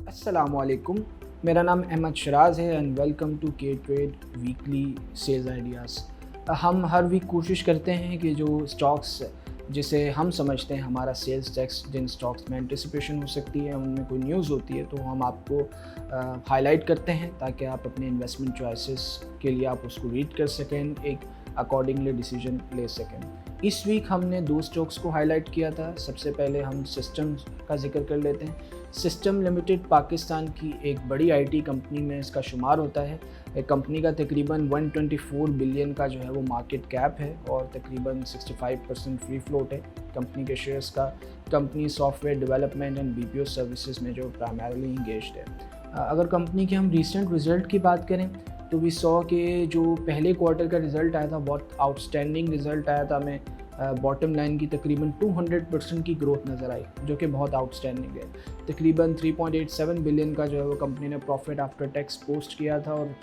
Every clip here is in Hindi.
अस्सलामुअलैकुम। मेरा नाम अहमद शराज है एंड वेलकम टू के ट्रेड वीकली सेल्स आइडियाज़। हम हर वीक कोशिश करते हैं कि जो स्टॉक्स जिसे हम समझते हैं हमारा सेल्स टैक्स, जिन स्टॉक्स में एंटिसिपेशन हो सकती है, उनमें कोई न्यूज़ होती है तो हम आपको हाईलाइट करते हैं ताकि आप अपने इन्वेस्टमेंट चॉइसेस के लिए आप उसको रीड कर सकें, एक अकॉर्डिंगली डिसीजन ले सकें। इस वीक हमने दो स्टॉक्स को हाईलाइट किया था। सबसे पहले हम सिस्टम का जिक्र कर लेते हैं। सिस्टम लिमिटेड पाकिस्तान की एक बड़ी आईटी कंपनी में इसका शुमार होता है। कंपनी का तकरीबन 124 बिलियन का जो है वो मार्केट कैप है और तकरीबन 65% फ्री फ्लोट है कंपनी के शेयर्स का। Company software development and BPO services में जो प्राइमरीली इंगेज्ड है। अगर कंपनी के हम रिसेंट रिज़ल्ट की बात करें तो वी सॉ के जो पहले क्वार्टर का रिज़ल्ट आया था बहुत आउटस्टैंडिंग रिज़ल्ट आया था। हमें बॉटम लाइन की तकरीबन 200% की ग्रोथ नज़र आई जो कि बहुत आउटस्टैंडिंग है। तकरीबन 3.87 बिलियन का जो है वो कंपनी ने प्रॉफिट आफ्टर टैक्स पोस्ट किया था और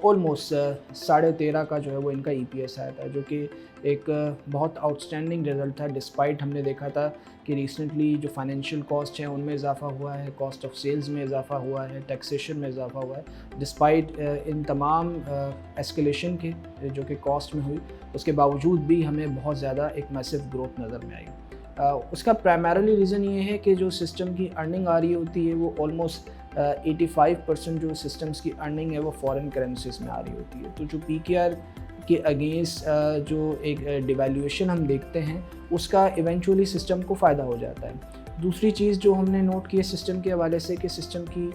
ऑलमोस्ट 13.5 का जो है वो इनका ईपीएस आया था, जो कि एक बहुत आउटस्टैंडिंग रिज़ल्ट था। डिस्पाइट हमने देखा था कि रिसेंटली जो फाइनेंशियल कॉस्ट हैं उनमें इजाफा हुआ है, कॉस्ट ऑफ सेल्स में इजाफा हुआ है, टैक्सेशन में इजाफा हुआ है। डिस्पाइट इन तमाम एस्केलेशन के जो कि कॉस्ट में हुई, उसके बावजूद भी हमें बहुत ज़्यादा एक मैसिव ग्रोथ नज़र में आई। उसका प्राइमरीली रीज़न ये है कि जो सिस्टम की अर्निंग आ रही होती है वो ऑलमोस्ट 85% जो सिस्टम्स की अर्निंग है वो फॉरेन करेंसीज में आ रही होती है। तो जो पीकेआर के अगेंस्ट जो एक डिवैल्यूएशन हम देखते हैं उसका इवेंचुअली सिस्टम को फ़ायदा हो जाता है। दूसरी चीज़ जो हमने नोट की है सिस्टम के हवाले से कि सिस्टम की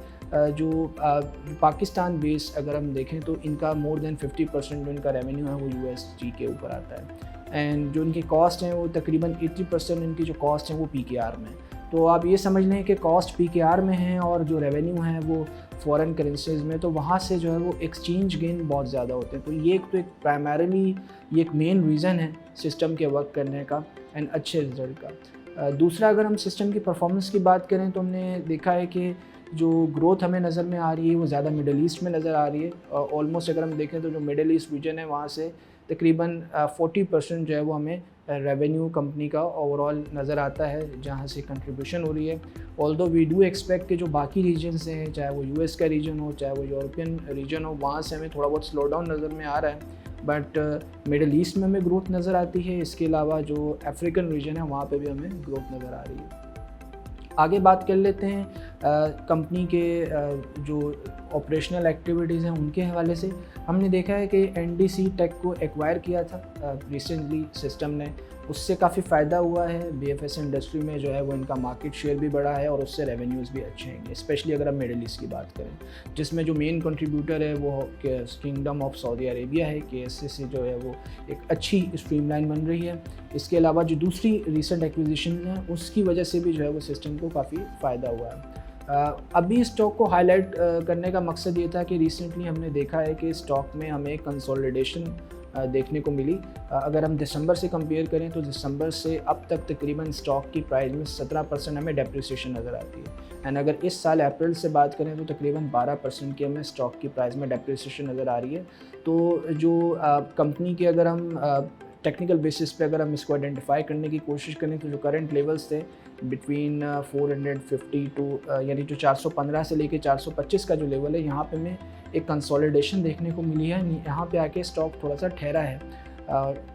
जो पाकिस्तान बेस अगर हम देखें तो इनका मोर देन 50% जो इनका रेवेन्यू है वो यूएसडी के ऊपर आता है एंड जो इनकी कॉस्ट हैं वो तकरीबन 80% इनकी जो कॉस्ट हैं वो पीकेआर में। तो आप ये समझ लें कि कॉस्ट पीकेआर में है और जो रेवेन्यू है वो फॉरेन करेंसीज में, तो वहाँ से जो है वो एक्सचेंज गेन बहुत ज़्यादा होते हैं। तो ये एक प्राइमरीली ये एक मेन रीज़न है सिस्टम के वर्क करने का एंड अच्छे रिजल्ट का। दूसरा अगर हम सिस्टम की परफॉर्मेंस की बात करें तो हमने देखा है कि जो ग्रोथ हमें नज़र में आ रही है वो ज़्यादा मिडल ईस्ट में नज़र आ रही है। ऑलमोस्ट अगर हम देखें तो जो मिडल ईस्ट रीजन है वहाँ से तकरीबन 40% जो है वो हमें रेवेन्यू कंपनी का ओवरऑल नज़र आता है जहाँ से कंट्रीब्यूशन हो रही है। ऑल्दो वी डू एक्सपेक्ट कि जो बाकी रीजन्स हैं, चाहे वो यूएस का रीजन हो चाहे वो यूरोपियन रीजन हो, वहाँ से हमें थोड़ा बहुत स्लो डाउन नज़र में आ रहा है, बट मिडल ईस्ट में हमें ग्रोथ नज़र आती है। इसके अलावा जो अफ्रीकन रीजन है वहाँ पे भी हमें ग्रोथ नज़र आ रही है। आगे बात कर लेते हैं कंपनी के जो ऑपरेशनल एक्टिविटीज़ हैं उनके हवाले से। हमने देखा है कि एनडीसी टेक को एक्वायर किया था रिसेंटली सिस्टम ने, उससे काफ़ी फ़ायदा हुआ है। बीएफएस इंडस्ट्री में जो है वो इनका मार्केट शेयर भी बढ़ा है और उससे रेवेन्यूज़ भी अच्छे हैं, स्पेशली अगर हम मिडल ईस्ट की बात करें, जिसमें जो मेन कंट्रीब्यूटर है वो किंगडम ऑफ सऊदी अरेबिया है। KSA से जो है वो एक अच्छी स्ट्रीमलाइन बन रही है। इसके अलावा जो दूसरी रिसेंट एक्विजिशन है उसकी वजह से भी जो है वो सिस्टम को काफ़ी फ़ायदा हुआ है। अभी स्टॉक को हाईलाइट करने का मकसद ये था कि रिसेंटली हमने देखा है कि स्टॉक में हमें कंसोलिडेशन देखने को मिली। अगर हम दिसंबर से कंपेयर करें तो दिसंबर से अब तक तकरीबन स्टॉक की प्राइस में 17% हमें डेप्रिसिएशन नज़र आती है एंड अगर इस साल अप्रैल से बात करें तो तकरीबन 12% की हमें स्टॉक की प्राइस में डेप्रिसिएशन नज़र आ रही है। तो जो कंपनी के अगर हम टेक्निकल बेसिस पे अगर हम इसको आइडेंटिफाई करने की कोशिश करें तो जो करंट लेवल्स थे बिटवीन 450 टू यानी जो 415 से लेके 425 का जो लेवल है, यहाँ पे हमें एक कंसोलिडेशन देखने को मिली है। यहाँ पे आके स्टॉक थोड़ा सा ठहरा है,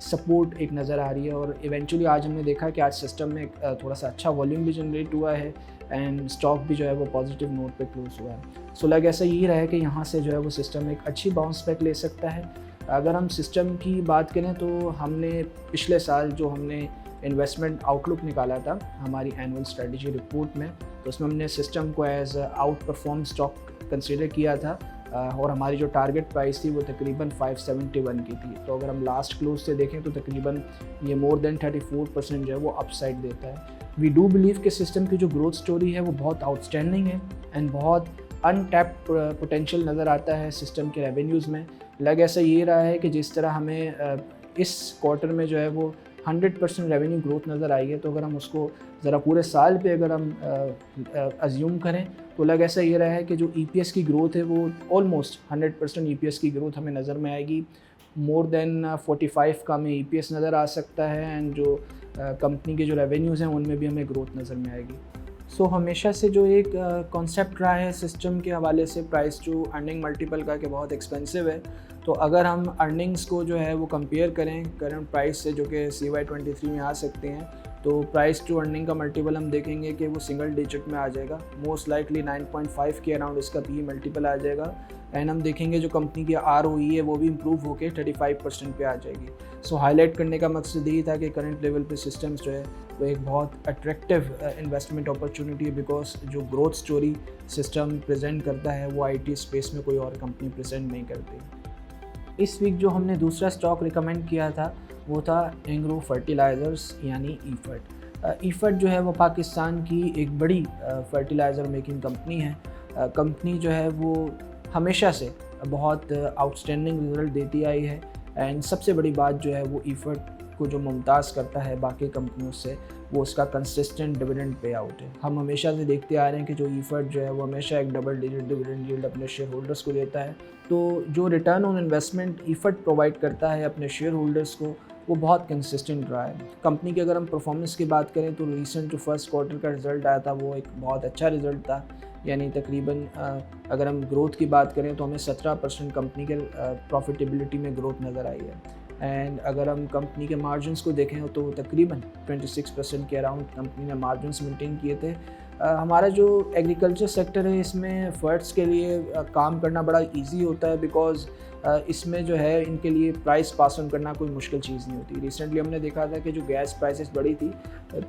सपोर्ट एक नज़र आ रही है और इवेंचुअली आज हमने देखा कि आज सिस्टम में थोड़ा सा अच्छा वॉल्यूम भी जनरेट हुआ है एंड स्टॉक भी जो है वो पॉजिटिव नोट पे क्लोज हुआ है। सो लग ऐसा यही रहा है कि यहाँ से जो है वो सिस्टम एक अच्छी बाउंस बैक ले सकता है। अगर हम सिस्टम की बात करें तो हमने पिछले साल जो हमने इन्वेस्टमेंट आउटलुक निकाला था हमारी एनुअल स्ट्रेटजी रिपोर्ट में, तो उसमें हमने सिस्टम को as outperform stock consider किया था और हमारी जो टारगेट प्राइस थी वो तकरीबन 571 की थी। तो अगर हम लास्ट क्लोज से देखें तो तकरीबन ये मोर देन 34% जो है वो अपसाइड देता है। वी डू बिलीव कि सिस्टम की जो ग्रोथ स्टोरी है वो बहुत आउटस्टैंडिंग है एंड बहुत अनटैप्ड पोटेंशियल नज़र आता है सिस्टम के रेवेन्यूज़ में। लग ऐसा ये रहा है कि जिस तरह हमें इस क्वार्टर में जो है वो 100% रेवेन्यू ग्रोथ नज़र आई है, तो अगर हम उसको ज़रा पूरे साल पे अगर हम अज्यूम करें तो लग ऐसा ये रहा है कि जो EPS की ग्रोथ है वो ऑलमोस्ट 100% EPS की ग्रोथ हमें नज़र में आएगी। मोर देन 45 का हमें EPS नज़र आ सकता है एंड जो कंपनी के जो रेवेन्यूज़ हैं उनमें भी हमें ग्रोथ नज़र में आएगी। हमेशा से जो एक कॉन्सेप्ट रहा है सिस्टम के हवाले से प्राइस टू अर्निंग मल्टीपल का कि बहुत एक्सपेंसिव है, तो अगर हम अर्निंग्स को जो है वो कंपेयर करें करंट प्राइस से जो कि CY23 में आ सकते हैं, तो प्राइस टू अर्निंग का मल्टीपल हम देखेंगे कि वो सिंगल डिजिट में आ जाएगा। मोस्ट लाइकली 9.5 के अराउंड इसका पी मल्टीपल आ जाएगा। एंड हम देखेंगे जो कंपनी की ROE है वो भी इम्प्रूव होकर 35% पे आ जाएगी। हाईलाइट करने का मकसद यही था कि करंट लेवल पे सिस्टम्स जो है वो एक बहुत अट्रैक्टिव इन्वेस्टमेंट अपॉर्चुनिटी है, बिकॉज जो ग्रोथ स्टोरी सिस्टम प्रेजेंट करता है वो IT स्पेस में कोई और कंपनी प्रेजेंट नहीं करती। इस वीक जो हमने दूसरा स्टॉक रिकमेंड किया था वो था एंग्रो फर्टिलाइज़र्स यानी ईफर्ट। ईफर्ट जो है वो पाकिस्तान की एक बड़ी फर्टिलाइज़र मेकिंग कंपनी है। कंपनी जो है वो हमेशा से बहुत आउटस्टैंडिंग रिजल्ट देती आई है। एंड सबसे बड़ी बात जो है वो ईफर्ट को जो मुमताज़ करता है बाकी कंपनियों से वो उसका कंसिस्टेंट डिविडेंड पे आउट है। हम हमेशा से देखते आ रहे हैं कि जो ईफर्ट जो है वो हमेशा एक डबल डिजिट डिविडेंड यील्ड अपने शेयर होल्डर्स को देता है। तो जो return on investment Efert provide करता है अपने शेयर होल्डर्स को वो बहुत कंसिस्टेंट रहा है। कंपनी की अगर हम परफॉर्मेंस की बात करें तो रिसेंट जो फर्स्ट क्वार्टर का रिज़ल्ट आया था वो एक बहुत अच्छा रिज़ल्ट था। यानी तकरीबन अगर हम ग्रोथ की बात करें तो हमें 17% कंपनी के प्रॉफिटेबिलिटी में ग्रोथ नज़र आई है। एंड अगर हम कंपनी के मार्जिन्स को देखें तो तकरीबन 26% के अराउंड कंपनी ने मार्जिन्स मेंटेन किए थे। हमारा जो एग्रीकल्चर सेक्टर है इसमें फर्ट्स के लिए काम करना बड़ा इजी होता है, बिकॉज़ इसमें जो है इनके लिए प्राइस पास ऑन करना कोई मुश्किल चीज़ नहीं होती। रिसेंटली हमने देखा था कि जो गैस प्राइसेस बढ़ी थी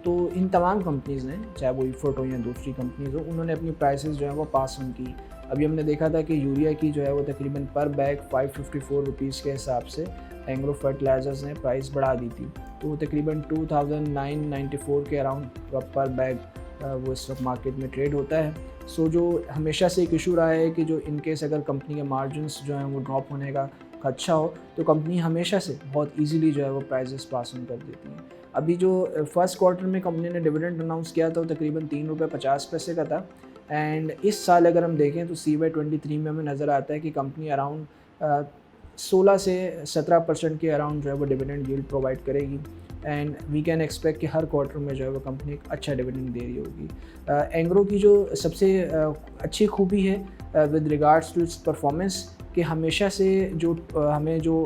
तो इन तमाम कंपनीज़ ने, चाहे वो ईफर्ट हो या दूसरी कंपनीज़ हो, उन्होंने अपनी प्राइसेस जो है वो पास ऑन की। अभी हमने देखा था कि यूरिया की जो है वो तकरीबन पर बैग 554 रुपीज़ के हिसाब से एंग्रो फर्टिलाइज़र्स ने प्राइस बढ़ा दी थी, तो तकरीबन 2994 के अराउंड पर बैग वो इस वक्त मार्केट में ट्रेड होता है। जो हमेशा से एक इशू रहा है कि जो इनकेस अगर कंपनी के मार्जिन्स जो हैं वो ड्रॉप होने का खदशा हो तो कंपनी हमेशा से बहुत इजीली जो है वो प्राइसेस पास ऑन कर देती है। अभी जो फर्स्ट क्वार्टर में कंपनी ने डिविडेंड अनाउंस किया था वो तकरीबन ₹3.50 का था। एंड इस साल अगर हम देखें तो CY23 में हमें नज़र आता है कि कंपनी अराउंड 16 से 17% के अराउंड जो है वो डिविडेंड यील्ड प्रोवाइड करेगी। एंड वी कैन एक्सपेक्ट कि हर क्वार्टर में जो है वो कंपनी एक अच्छा डिविडेंड दे रही होगी। एंग्रो की जो सबसे अच्छी खूबी है with regards to its performance कि हमेशा से जो हमें जो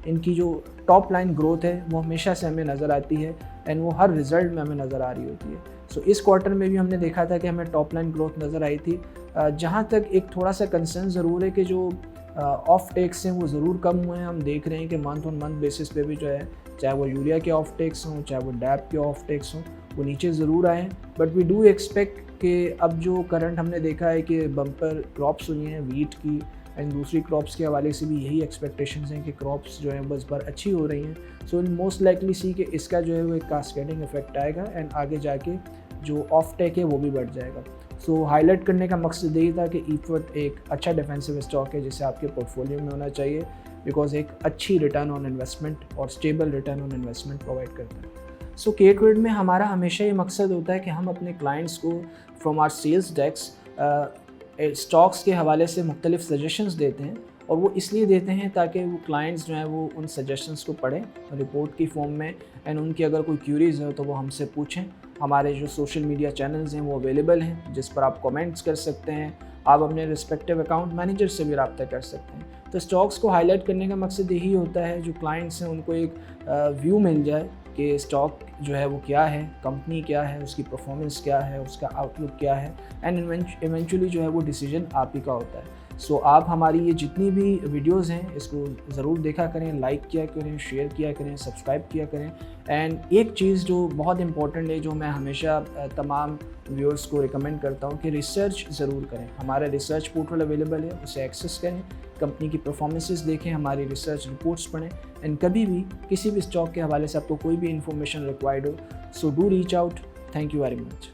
इनकी जो टॉप लाइन ग्रोथ है वो हमेशा से हमें नज़र आती है एंड वो हर रिज़ल्ट में हमें नज़र आ रही होती है। इस क्वार्टर में भी हमने देखा था कि हमें टॉप लाइन ग्रोथ नज़र आई थी। जहाँ तक एक थोड़ा सा कंसर्न ज़रूर है कि जो ऑफ टेक्स हैं वो ज़रूर कम हुए हैं। हम देख रहे हैं कि मंथ ऑन मंथ बेसिस पे भी जो है, चाहे वो यूरिया के ऑफ टेक्स हों, चाहे वो डैप के ऑफ टेक्स हों, वो नीचे ज़रूर आए हैं। बट वी डू एक्सपेक्ट कि अब जो करंट हमने देखा है कि बम्पर क्रॉप्स हुई हैं वीट की एंड दूसरी क्रॉप्स के हवाले से भी यही एक्सपेक्टेशंस हैं कि क्रॉप्स जो हैं बस बार अच्छी हो रही हैं। इन मोस्ट लाइकली सी कि इसका जो है वो एक कास्केडिंग इफेक्ट आएगा एंड आगे जाके जो ऑफ टेक है वो भी बढ़ जाएगा। हाईलाइट करने का मकसद यही था कि ईफर्ट एक अच्छा डिफेंसिव स्टॉक है जिसे आपके पोर्टफोलियो में होना चाहिए, बिकॉज एक अच्छी रिटर्न ऑन इन्वेस्टमेंट और stable return on investment provide करता है। के ट्रेड में हमारा हमेशा ये मकसद होता है कि हम अपने क्लाइंट्स को from our sales desk stocks के हवाले से मुख्तलिफ सजेशंस देते हैं, और वो इसलिए देते हैं ताकि वो क्लाइंट्स जो हैं वो उन सजेशंस को पढ़ें रिपोर्ट की फॉर्म में एंड उनकी अगर कोई क्यूरीज़ हो तो वो हमसे पूछें। हमारे जो सोशल मीडिया चैनल्स हैं वो अवेलेबल हैं जिस पर आप कमेंट्स कर सकते हैं, आप अपने रिस्पेक्टिव अकाउंट मैनेजर से भी रब्ता कर सकते हैं। स्टॉक्स को हाईलाइट करने का मकसद यही होता है जो क्लाइंट्स हैं उनको एक व्यू मिल जाए कि स्टॉक जो है वो क्या है, कंपनी क्या है, उसकी परफॉर्मेंस क्या है, उसका आउटलुक क्या है, एंड इवेंचुअली जो है वो डिसीजन आप ही का होता है। आप हमारी ये जितनी भी वीडियोज़ हैं इसको ज़रूर देखा करें, लाइक किया करें, शेयर किया करें, सब्सक्राइब किया करें। एंड एक चीज़ जो बहुत इंपॉर्टेंट है, जो मैं हमेशा तमाम व्यूअर्स को रिकमेंड करता हूँ कि रिसर्च ज़रूर करें। हमारा रिसर्च पोर्टल अवेलेबल है, उसे एक्सेस करें, कंपनी की परफॉर्मेंसेस देखें, हमारी रिसर्च रिपोर्ट्स पढ़ें एंड कभी भी किसी भी स्टॉक के हवाले से आपको कोई भी इंफॉर्मेशन रिक्वायर्ड हो, do reach out. Thank you very much.